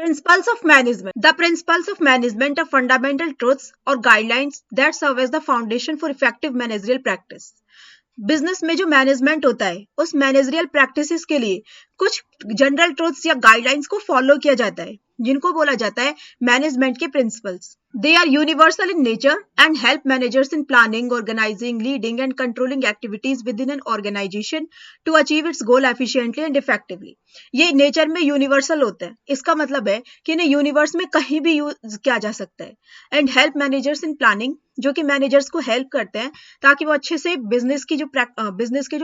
Principles of management. The principles of management are fundamental truths or guidelines that serve as the foundation for effective managerial practice. Business में जो management होता है उस managerial practices के लिए कुछ general truths या गाइडलाइंस को फॉलो किया जाता है जिनको बोला जाता है मैनेजमेंट के principles. They are universal in nature and help managers in planning, organizing, leading and controlling activities within an organization to achieve its goal efficiently and effectively. ये नेचर में यूनिवर्सल होता है. इसका मतलब है कि इन्हें यूनिवर्स में कहीं भी यूज किया जा सकता है. And help managers in planning, जो कि मैनेजर्स को हेल्प करते हैं ताकि वो अच्छे से बिजनेस के जो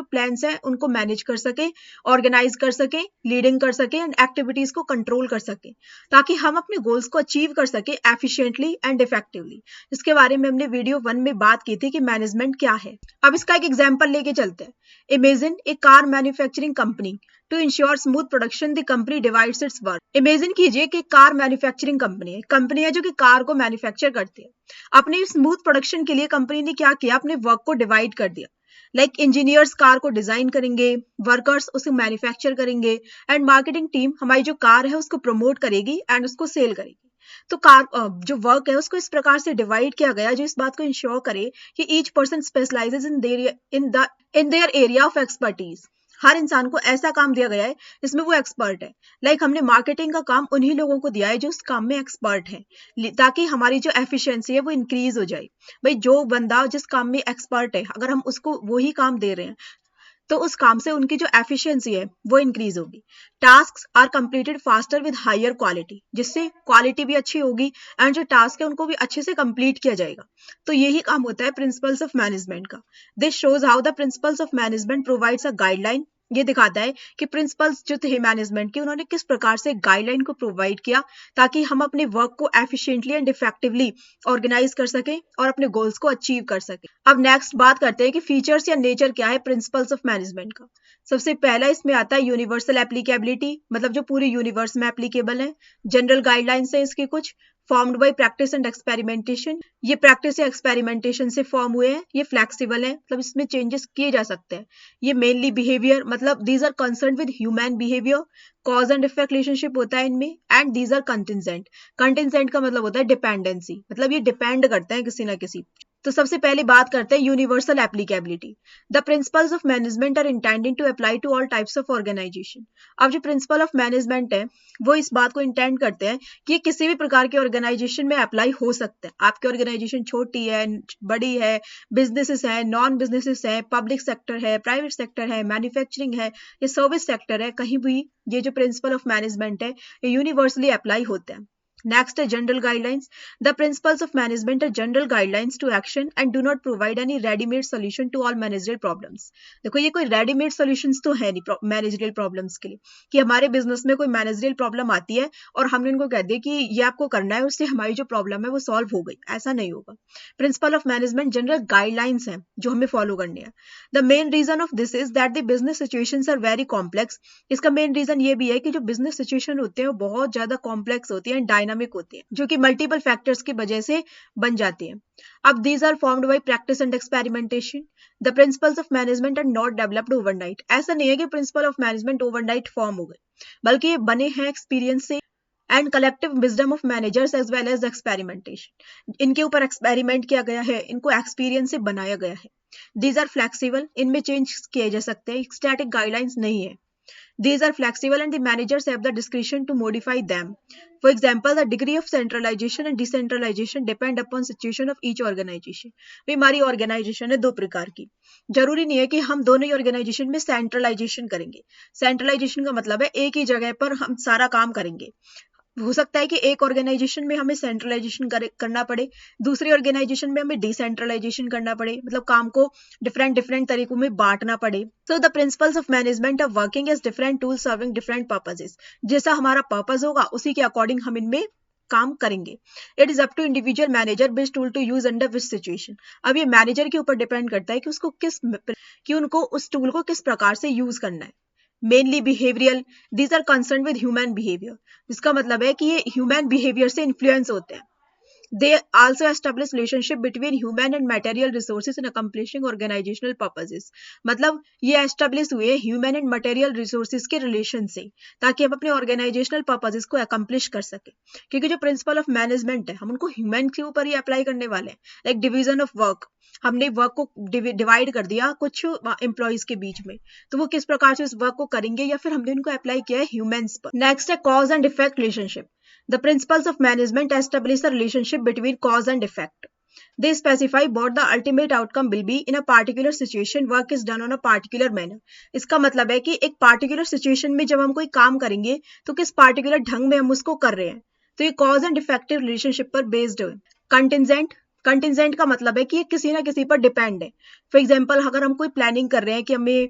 प्लान्स हैं उनको मैनेज कर सके, ऑर्गेनाइज कर सके, लीडिंग कर सके एंड एक्टिविटीज को कंट्रोल कर सके ताकि हम अपने गोल्स को अचीव कर सके एफिशिएंटली एंड इफेक्टिवली. इसके बारे में हमने वीडियो 1 में बात की थी कि मैनेजमेंट क्या है. अब इसका एक एग्जांपल लेके चलते हैं. Imagine a car manufacturing company. To ensure smooth production the company divides its work. Imagine कीजिए कि कार मैन्युफैक्चरिंग कंपनी है जो कि कार को मैन्युफैक्चर करती है. अपने स्मूथ प्रोडक्शन के लिए कंपनी ने क्या किया, अपने वर्क को डिवाइड कर दिया. लाइक इंजीनियर्स कार को डिजाइन करेंगे, वर्कर्स उसे मैन्युफैक्चर करेंगे एंड मार्केटिंग टीम हमारी जो कार है उसको प्रमोट करेगी एंड उसको सेल करेगी. तो कार जो वर्क है उसको इस प्रकार से डिवाइड किया गया जो इस बात को इंश्योर करे कि each person specialises in their area of expertise. हर इंसान को ऐसा काम दिया गया है जिसमें वो एक्सपर्ट है. लाइक हमने मार्केटिंग का काम उन्हीं लोगों को दिया है जो उस काम में एक्सपर्ट है ताकि हमारी जो एफिशिएंसी है वो इंक्रीज हो जाए. भाई जो बंदा जिस काम में एक्सपर्ट है अगर हम उसको वही काम दे रहे हैं तो उस काम से उनकी जो एफिशिएंसी है वो इंक्रीज होगी. Tasks are completed faster with higher quality, जिससे क्वालिटी भी अच्छी होगी एंड जो टास्क है उनको भी अच्छे से कंप्लीट किया जाएगा. तो यही काम होता है प्रिंसिपल्स ऑफ मैनेजमेंट का. This shows how the principles of management provides a guideline. ये दिखाता है कि प्रिंसिपल्स जो थे मैनेजमेंट के उन्होंने किस प्रकार से गाइडलाइन को प्रोवाइड किया ताकि हम अपने वर्क को एफिशिएंटली एंड इफेक्टिवली ऑर्गेनाइज कर सके और अपने गोल्स को अचीव कर सके. अब नेक्स्ट बात करते हैं कि फीचर्स या नेचर क्या है प्रिंसिपल्स ऑफ मैनेजमेंट का. सबसे पहला इसमें आता है यूनिवर्सल एप्लीकेबिलिटी, मतलब जो पूरे यूनिवर्स में एप्लीकेबल है. जनरल गाइडलाइंस है इसके कुछ. Formed by practice and experimentation, ये प्रैक्टिस या एक्सपेरिमेंटेशन से फॉर्म हुए हैं. ये फ्लेक्सिबल है, मतलब इसमें चेंजेस किए जा सकते हैं. ये मेनली बिहेवियर, मतलब these are concern with human behaviour. Cause and effect relationship होता है इनमें. And these are contingent. Contingent का मतलब होता है डिपेंडेंसी, मतलब ये डिपेंड करते हैं किसी ना किसी. तो सबसे पहले बात करते हैं universal applicability. The principles of management are intended to apply to all types of organization. अब जो प्रिंसिपल ऑफ मैनेजमेंट है वो इस बात को इंटेंड करते हैं कि ये किसी भी प्रकार के ऑर्गेनाइजेशन में अप्लाई हो सकता है. आपकी ऑर्गेनाइजेशन छोटी है, बड़ी है, बिजनेसेस है, नॉन बिजनेसेस है, पब्लिक सेक्टर है, प्राइवेट सेक्टर है, मैन्युफैक्चरिंग है या सर्विस सेक्टर है, कहीं भी ये जो प्रिंसिपल ऑफ मैनेजमेंट है ये यूनिवर्सली अप्लाई होते हैं. नेक्स्ट है general guidelines. The principles of management are general guidelines to action and do not provide any readymade solution to all managerial problems. देखो ये कोई रेडीमेड सोल्यूशंस तो है नहीं मैनेजरियल प्रॉब्लम्स के लिए कि हमारे बिजनेस में कोई मैनेजरियल प्रॉब्लम आती है और हमने उनको कह दिया कि ये आपको करना है, उससे हमारी जो प्रॉब्लम है वो सॉल्व हो गई. ऐसा नहीं होगा. Principle of management general guidelines हैं जो हमें फॉलो करनी है. The main reason of this is that the business situations are very complex. इसका मेन रीजन ये भी है कि जो बिजनेस सिचुएशन होते हैं वो बहुत ज्यादा कॉम्प्लेक्स होती है, डायनामिक होती है, जो कि मल्टीपल फैक्टर्स की वजह से बन जाती है. अब these are formed by practice and experimentation. The principles of management are not developed overnight. ऐसा नहीं है कि principle of management overnight form हो गए, बल्कि ये बने हैं एक्सपीरियंस से and collective wisdom of managers as well as experimentation. इनके ऊपर एक्सपेरिमेंट किया गया है, इनको एक्सपीरियंस से बनाया गया है. दीज आर फ्लेक्सिबल, इनमें चेंज किए जा सकते हैं, स्टैटिक गाइडलाइंस नहीं है. These are flexible and the managers have the discretion to modify them. For example, the degree of centralization and decentralization depend upon situation of each organization. भाई हमारी organisation है दो प्रकार की. जरूरी नहीं है कि हम दोनों ही ऑर्गेनाइजेशन में सेंट्रलाइजेशन करेंगे. सेंट्रलाइजेशन का मतलब है एक ही जगह पर हम सारा काम करेंगे. हो सकता है कि एक ऑर्गेनाइजेशन में हमें सेंट्रलाइजेशन करना पड़े, दूसरी ऑर्गेनाइजेशन में हमें डिसेंट्रलाइजेशन करना पड़े, मतलब काम को डिफरेंट तरीकों में बांटना पड़े. So the principles of management of working as different tools serving different purposes. जैसा हमारा पर्पस होगा उसी के अकॉर्डिंग हम इनमें काम करेंगे. It is up to individual manager which tool to use under which situation. अब ये मैनेजर के ऊपर डिपेंड करता है कि उनको उस टूल को किस प्रकार से यूज करना है. Mainly behavioural, these are concern with human behaviour. इसका मतलब है कि ये ह्यूमन बिहेवियर से इन्फ्लुएंस होते हैं. They also establish relationship between human and material resources in accomplishing organizational purposes. मतलब ये establish हुए human and material resources के relation से, ताकि हम अपने organizational purposes को accomplish कर सके. क्योंकि जो principle of management है हम उनको human के ऊपर ही apply करने वाले हैं. Like division of work, हमने वर्क को डिवाइड कर दिया कुछ एम्प्लॉयज के बीच में, तो वो किस प्रकार से उस वर्क को करेंगे, या फिर हमने उनको अप्लाई किया है ह्यूमंस पर. नेक्स्ट है cause and effect relationship. The principles of management establish the relationship between cause and effect. They specify what the ultimate outcome will be in a particular situation. Work is done on a particular manner. इसका मतलब है कि एक particular situation में जब हम कोई काम करेंगे तो किस particular ढंग में हम उसको कर रहे हैं. तो ये cause and effective relationship पर based है. Contingent, कंटिजेंट का मतलब है कि ये किसी ना किसी पर डिपेंड है. फॉर एग्जाम्पल अगर हम कोई प्लानिंग कर रहे हैं कि हमें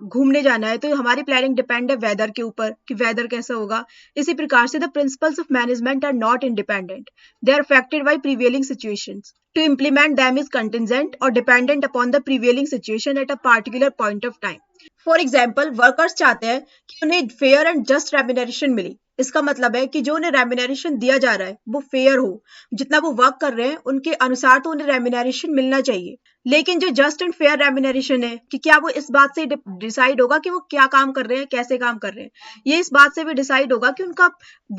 घूमने जाना है, तो हमारी प्लानिंग डिपेंड है वेदर के ऊपर कि वेदर कैसा होगा. इसी प्रकार से the principles of management are not independent, they are affected by prevailing situations. To implement them is contingent और dependent upon the prevailing situation at a particular point of time. For example workers चाहते हैं कि उन्हें fair and just remuneration मिले. इसका मतलब है कि जो उन्हें रेम्यूनरेशन दिया जा रहा है वो फेयर हो, जितना वो वर्क कर रहे हैं उनके अनुसार तो उन्हें रेम्यूनरेशन मिलना चाहिए. लेकिन जो जस्ट एंड फेयर रेम्यूनरेशन है कि क्या वो इस बात से डिसाइड होगा कि वो क्या काम कर रहे हैं, कैसे काम कर रहे हैं. ये इस बात से भी डिसाइड होगा कि उनका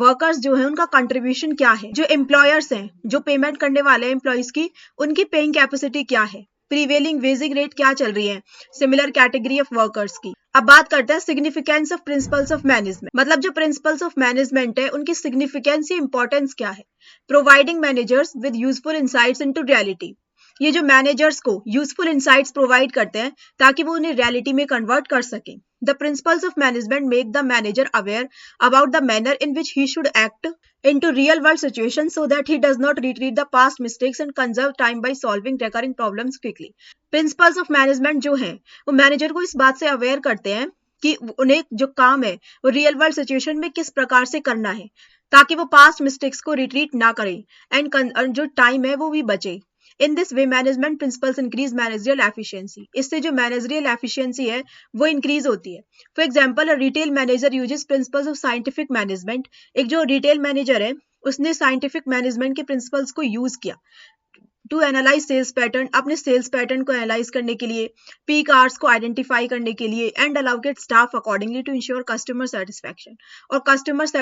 वर्कर्स जो है उनका कंट्रीब्यूशन क्या है. जो एम्प्लॉयर्स हैं जो पेमेंट करने वाले हैं एम्प्लॉयज की, उनकी पेइंग कैपेसिटी क्या है, प्रीवेलिंग वेजिंग रेट क्या चल रही है सिमिलर कैटेगरी ऑफ वर्कर्स की. अब बात करते हैं significance of principles of management. मतलब जो प्रिंसिपल्स ऑफ मैनेजमेंट है उनकी सिग्निफिकेंस या इंपॉर्टेंस क्या है. Providing managers with useful insights into reality. ये जो मैनेजर्स को यूजफुल इंसाइट्स प्रोवाइड करते हैं ताकि वो उन्हें रियलिटी में कन्वर्ट कर सकें. The principles of management make the manager aware about the manner in which he should act into real world situations so that he does not repeat the past mistakes and conserve time by solving recurring problems quickly. Principles of management जो हैं वो manager को इस बात से aware करते हैं कि उन्हें जो काम है वो रियल वर्ल्ड सिचुएशन में किस प्रकार से करना है ताकि वो पास्ट मिस्टेक्स को रिट्रीट ना करें एंड जो टाइम है वो भी बचे. In this way, management principles increase managerial efficiency. इससे जो managerial efficiency है वो increase होती है. For example, a retail manager uses principles of scientific management. एक जो retail manager है उसने scientific management के principles को use किया to analyze sales pattern, अपने sales pattern को analyze करने के लिए, peak hours को identify करने के लिए and allocate staff accordingly to ensure customer satisfaction. और customer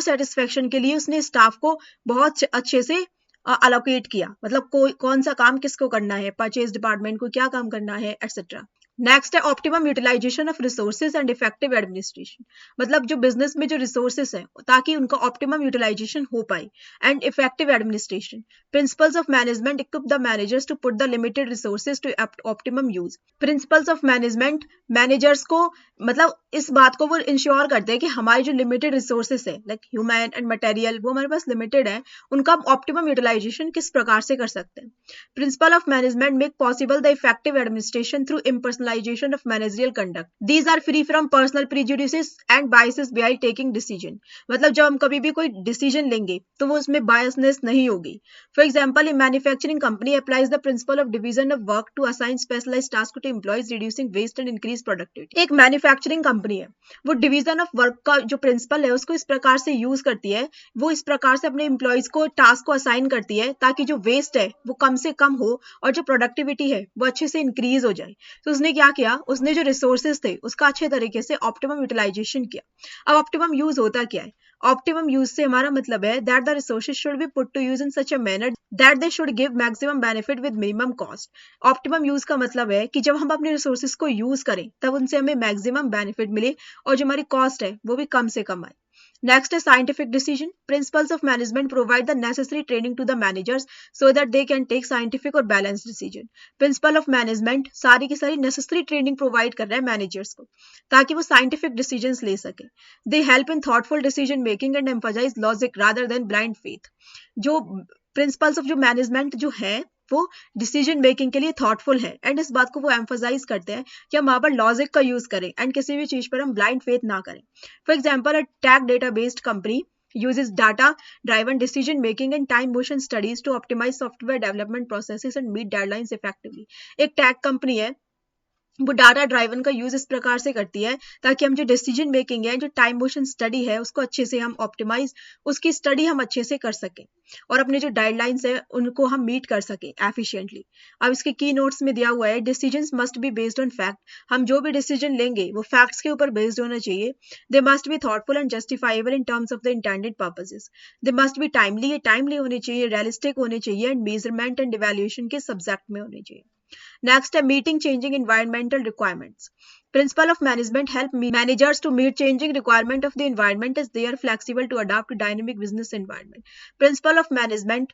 satisfaction के लिए उसने staff को बहुत अच्छे से अलोकेट किया. मतलब कौन सा काम किसको करना है, परचेज डिपार्टमेंट को क्या काम करना है एक्सेट्रा. नेक्स्ट है optimum utilization of resources and effective administration. मतलब जो बिजनेस में जो रिसोर्सेज हैं ताकि उनका ऑप्टिमम यूटिलाइजेशन हो पाए and effective administration. Principles of management equip the managers to put the limited resources to optimum use. Principles of management managers को मतलब इस बात को वो इंश्योर करते हैं कि हमारे जो लिमिटेड रिसोर्सेज है लाइक ह्यूमन एंड मटेरियल वो हमारे पास लिमिटेड है, उनका ऑप्टिमम यूटिलाइजेशन किस प्रकार से कर सकते हैं. Principal of management make possible the effective administration through impersonalization of managerial conduct. These are free from personal prejudices and biases while taking decision. मतलब जब हम कभी भी कोई डिसीजन लेंगे तो वो उसमें बायसनेस नहीं होगी. For example, a manufacturing company applies the principle of division of work to assign specialized task to employees reducing waste and increase productivity. एक मैन्युफैक्चरिंग कंपनी है, वो डिवीजन ऑफ वर्क का जो प्रिंसिपल है उसको इस प्रकार से यूज करती है, वो इस प्रकार से अपने एम्प्लॉयज को टास्क को असाइन करती है ताकि जो वेस्ट है वो कम से कम हो और जो प्रोडक्टिविटी है वो अच्छे से इंक्रीज हो जाए. तो उसने क्या किया, उसने जो रिसोर्सेज थे उसका अच्छे तरीके से ऑप्टिमम यूटिलाइजेशन किया. अब ऑप्टिमम यूज होता क्या है? ऑप्टिमम यूज से हमारा मतलब है that the resources should be put to use in such a manner that they should give maximum benefit with minimum cost. Optimum use का मतलब है कि जब हम अपने रिसोर्सेज को यूज करें तब उनसे हमें मैक्सिमम बेनिफिट मिले और जो हमारी कॉस्ट है वो भी कम से कम आए. Next is scientific decision. Principles of management provide the necessary training to the managers so that they can take scientific or balanced decision. Principle of management सारी की सारी necessary training provide कर रहा है managers को ताकि वो scientific decisions ले सके. They help in thoughtful decision making and emphasize logic rather than blind faith. जो principles of जो management जो है वो डिसीजन मेकिंग के लिए थॉटफुल है एंड इस बात को वो एम्फोसाइज करते हैं कि हम वहां पर लॉजिक का यूज करें एंड किसी भी चीज पर हम ब्लाइंड फेथ ना करें. For example, a tag data based company uses data driven decision making and time motion studies to optimize software development processes and meet deadlines effectively. एक टैग कंपनी है वो डाटा ड्राइवन का use इस प्रकार से करती है ताकि हम जो डिसीजन मेकिंग है, जो टाइम मोशन स्टडी है, उसको अच्छे से हम ऑप्टिमाइज, उसकी स्टडी हम अच्छे से कर सकें और अपने जो गाइडलाइंस है उनको हम मीट कर सकें एफिशिएंटली। अब इसके की नोट्स में दिया हुआ है, decisions must be based on fact. हम जो भी डिसीजन लेंगे वो फैक्ट्स के ऊपर बेस्ड होना चाहिए। They must be thoughtful and justifiable in terms of the intended purposes. They must be timely, ये टाइमली होने चाहिए, रियलिस्टिक होने चाहिए एंड मेजरमेंट एंड इवैल्यूएशन के सब्जेक्ट में होने चाहिए। Next, meeting changing environmental requirements. Principle of management help managers to meet changing requirement of the environment as they are flexible to adapt to dynamic business environment. Principle of management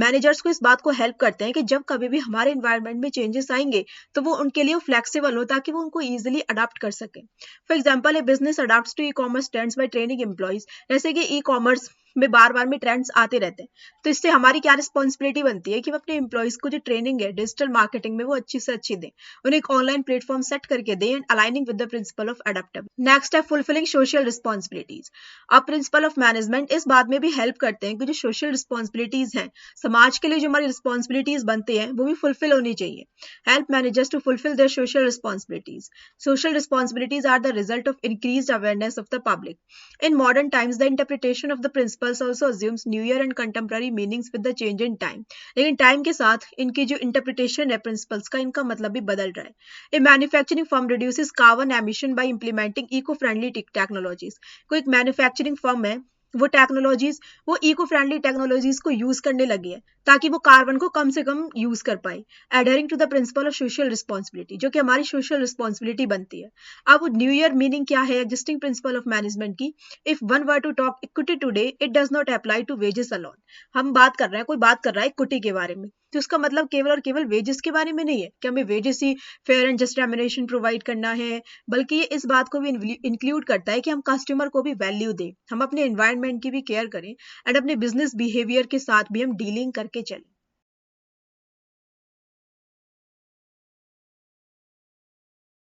managers को इस बात को help करते हैं कि जब कभी भी हमारे environment में changes आएंगे तो वो उनके लिए flexible हो ताकि वो उनको easily adapt कर सकें. For example, a business adapts to e-commerce trends by training employees. जैसे कि e-commerce में बार बार में ट्रेंड्स आते रहते हैं, तो इससे हमारी क्या रिस्पॉन्सिबिलिटी बनती है कि हम अपने एम्प्लॉयज को जो ट्रेनिंग है डिजिटल मार्केटिंग में वो अच्छी से अच्छी दें, उन्हें एक ऑनलाइन प्लेटफॉर्म सेट करके दें and aligning with the principle of adaptability. Next है फुलफिलिंग सोशल रिस्पॉन्सिबिलिटीज। अब प्रिंसिपल ऑफ मैनेजमेंट इस बात में भी हेल्प करते हैं कि जो सोशल रिस्पॉन्सिबिलिटीज हैं, समाज के लिए जो हमारी रिस्पॉन्सिबिलिटीज बनती हैं वो भी फुलफिल होनी चाहिए। Help managers to fulfil their social responsibilities. Social responsibilities are the result of increased awareness of the public. In modern times, the interpretation of the principles also assumes newer and contemporary meanings with the change in time. लेकिन time के साथ इनकी जो interpretation है principles का, इनका मतलब भी बदल रहा है। A manufacturing firm reduces carbon emission by implementing eco friendly technologies. कोई एक मैन्युफैक्चरिंग फर्म है, वो टेक्नोलॉजीज, वो इको फ्रेंडली टेक्नोलॉजीज को यूज करने लगी है ताकि वो कार्बन को कम से कम यूज कर पाए, adhering to the principle of social responsibility, जो कि हमारी सोशल रिस्पॉन्सिबिलिटी बनती है। अब न्यू ईयर मीनिंग क्या है एग्जिस्टिंग प्रिंसिपल ऑफ मैनेजमेंट की? If one were to talk equity today, it does not apply to wages alone. हम बात कर रहे हैं, कोई बात कर रहा है इक्विटी के बारे में, तो उसका मतलब केवल और केवल वेजेस के बारे में नहीं है कि हमें wages he fair and just remuneration provide करना है, बल्कि ये इस बात को भी इंक्लूड करता है कि हम कस्टमर को भी वैल्यू दें, हम अपने एनवायरनमेंट की भी केयर करें एंड अपने बिजनेस बिहेवियर के साथ भी हम डीलिंग करके चलें।